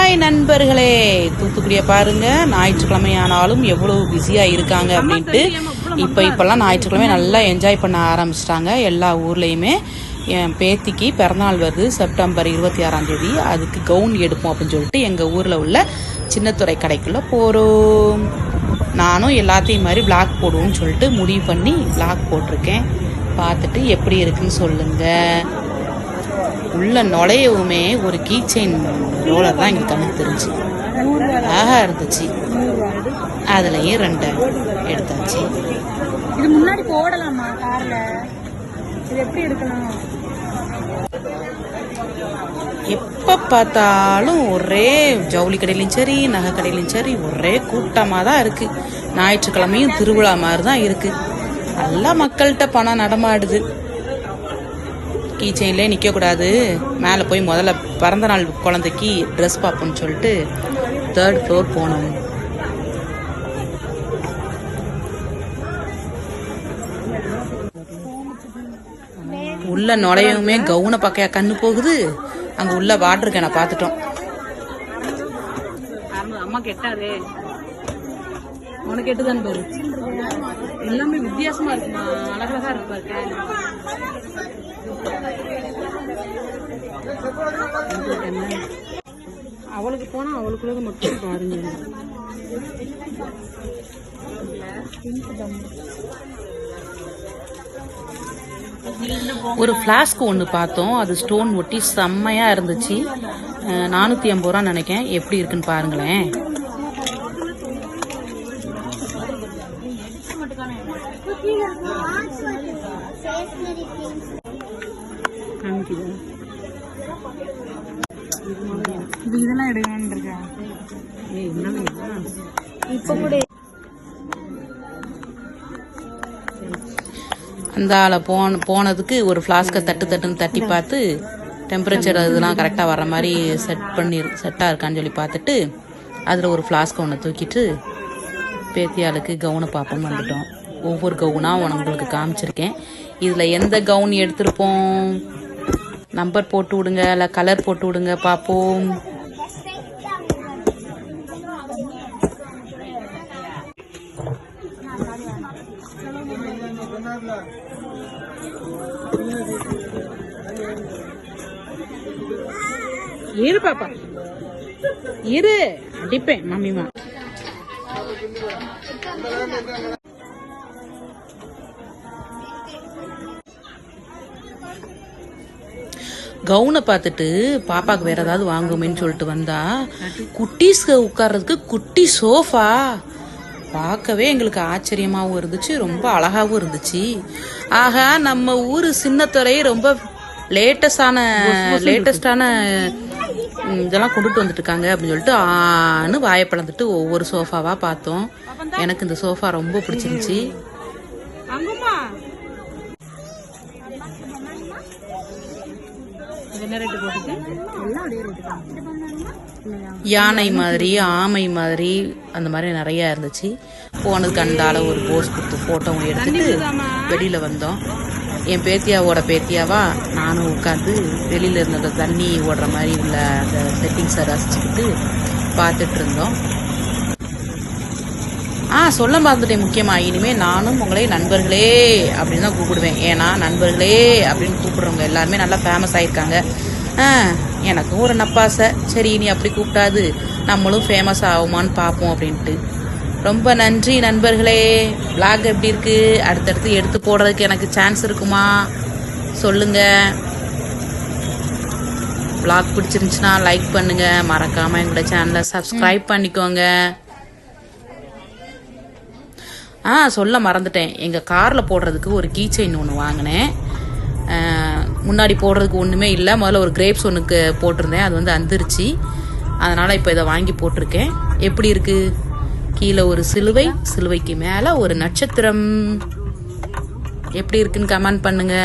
Hi நண்பர்களே, தூத்துக்குடியை பாருங்க. ஞாயிற்றுக்கிழமை ஆனாலும் எவ்வளவு பிஸியா இருக்காங்க அப்படின்ட்டு. இப்பெல்லாம் ஞாயிற்றுக்கிழமை நல்லா என்ஜாய் பண்ண ஆரம்பிச்சிட்டாங்க எல்லா ஊர்லயுமே. என் பேத்திக்கு பிறந்தநாள் வருது செப்டம்பர் 26 அதுக்கு கவுன் எடுப்போம் அப்படின்னு சொல்லிட்டு எங்க ஊர்ல உள்ள சின்னத்துறை கடைக்குள்ள போறோம். நானும் எல்லாத்தையும் மாதிரி பிளாக் போடுவோம்னு சொல்லிட்டு முடிவு பண்ணி பிளாக் போட்டிருக்கேன். பார்த்துட்டு எப்படி இருக்குன்னு சொல்லுங்க. உள்ள நுழையவுமே ஒரு கீ செயின் ரோலர் தான் எங்க கண்ணுக்கு தெரிஞ்சு அழகா இருந்துச்சு. அதுலயும் 2 எடுத்தாச்சு. இது முன்னாடி போடலாமா கார்ல? இது எப்படி எடுக்கலாம்? எப்ப பார்த்தாலும் ஒரே ஜவுளி கடையிலும் சரி நகை கடையிலும் சரி ஒரே கூட்டமா தான் இருக்கு. ஞாயிற்றுக்கிழமையும் திருவிழா மாதிரி தான் இருக்கு. நல்லா மக்கள்கிட்ட பணம் நடமாடுது. கீ செயின்லேயே நிற்கக்கூடாது, மேலே போய் முதல்ல பிறந்தநாள் குழந்தைக்கு ட்ரெஸ் பார்ப்போம்னு சொல்லிட்டு 3rd ஃப்ளோர் போனோம். உள்ள நுழையவுமே கவுனை பக்கையா கண்ணு போகுது. அங்க உள்ள வாட்டர் கேனை பார்த்துட்டோம். அம்மா கெட்டாரு, உனக்கு கெட்டுதான் பாரு. எல்லாமே வித்தியாசமா இருக்குமா, அழகழகா இருக்கு பாருங்க. அவளுக்கு போனா அவளுக்குள்ள மட்டும் பாருங்க. ஒரு ஃபிளாஸ்க் ஒன்று பார்த்தோம். அது ஸ்டோன் ஒட்டி செம்மையா இருந்துச்சு. 450 ரூபா நினைக்கேன். எப்படி இருக்குன்னு பாருங்களேன். இதெல்லாம் எடுக்கலான்னு இருக்கேன். இப்ப கூட அந்த ஆளை போனதுக்கு ஒரு ஃப்ளாஸ்கை தட்டுன்னு தட்டி பார்த்து டெம்பரேச்சர் இதெல்லாம் கரெக்டாக வர்ற மாதிரி செட்டாக இருக்கான்னு சொல்லி பார்த்துட்டு அதில் ஒரு ஃப்ளாஸ்கை ஒன்று தூக்கிட்டு பேத்தியாளுக்கு கவுனை பார்ப்போம் வந்துட்டோம். ஒவ்வொரு கவுனாக உங்களுக்கு காமிச்சிருக்கேன். இதில் எந்த கவுன் எடுத்திருப்போம், நம்பர் போட்டு விடுங்க, இல்லை கலர் போட்டு விடுங்க பார்ப்போம். இரு பாப்பா, இரு, அடிப்பேன் மம்மிமா. கவுனை பார்த்துட்டு பாப்பாக்கு வேற ஏதாவது வாங்குமேன்னு சொல்லிட்டு வந்தா குட்டீஸ்க்கு உட்கார்றதுக்கு குட்டி சோஃபா பார்க்கவே எங்களுக்கு ஆச்சரியமாகவும் இருந்துச்சு, ரொம்ப அழகாவும் இருந்துச்சு. ஆகா, நம்ம ஊரு சின்னத்துறை ரொம்ப லேட்டஸ்டான இதெல்லாம் கொண்டுட்டு வந்துட்டு இருக்காங்க அப்படின்னு சொல்லிட்டு வாயை பிளந்துட்டு ஒவ்வொரு சோஃபாவா பார்த்தோம். எனக்கு இந்த சோஃபா ரொம்ப பிடிச்சிருந்துச்சு. யானை மாதிரி ஆமை மாதிரி அந்த மாதிரி நிறைய இருந்துச்சு. போனதுக்கு அந்தால ஒரு போஸ் கொடுத்து போட்டோவும் எடுத்துட்டு வெளியில வந்தோம். என் பேத்தியாவோட பேத்தியாவா நானும் உட்காந்து வெளியில இருந்த தண்ணி ஓடுற மாதிரி உள்ள அந்த செட்டிங்ஸை ரசிச்சுக்கிட்டு பார்த்துட்டு இருந்தோம். சொல்ல மறந்துட்டேன் முக்கியமா, இனிமே நானும் உங்களே நண்பர்களே அப்படின்னு தான் கூப்பிடுவேன். ஏன்னா நண்பர்களே அப்படின்னு கூப்பிடுறவங்க எல்லாருமே நல்லா ஃபேமஸ் ஆயிருக்காங்க. எனக்கும் ஒரு நப்பாசை, சரி இனி அப்படி கூப்பிட்டாது நம்மளும் ஃபேமஸ் ஆகுமான்னு பார்ப்போம் அப்படின்ட்டு. ரொம்ப நன்றி நண்பர்களே. பிளாக் எப்படி இருக்கு, அடுத்தடுத்து எடுத்து போடுறதுக்கு எனக்கு சான்ஸ் இருக்குமா சொல்லுங்க. பிளாக் பிடிச்சிருந்துச்சுன்னா லைக் பண்ணுங்க, மறக்காம எங்களோட சேனலை சப்ஸ்கிரைப் பண்ணிக்கோங்க. சொல்ல மறந்துட்டேன், எங்க கார்ல போடுறதுக்கு ஒரு கீ செயின் ஒன்று வாங்கினேன். முன்னாடி போடுறதுக்கு ஒன்றுமே இல்லை. முதல்ல ஒரு கிரேப்ஸ் ஒன்றுக்கு போட்டிருந்தேன், அது வந்து அந்துருச்சு. அதனால் இப்போ இதை வாங்கி போட்டிருக்கேன். எப்படி இருக்கு? கீழே ஒரு சிலுவை, சிலுவைக்கு மேலே ஒரு நட்சத்திரம். எப்படி இருக்குன்னு கமெண்ட் பண்ணுங்க.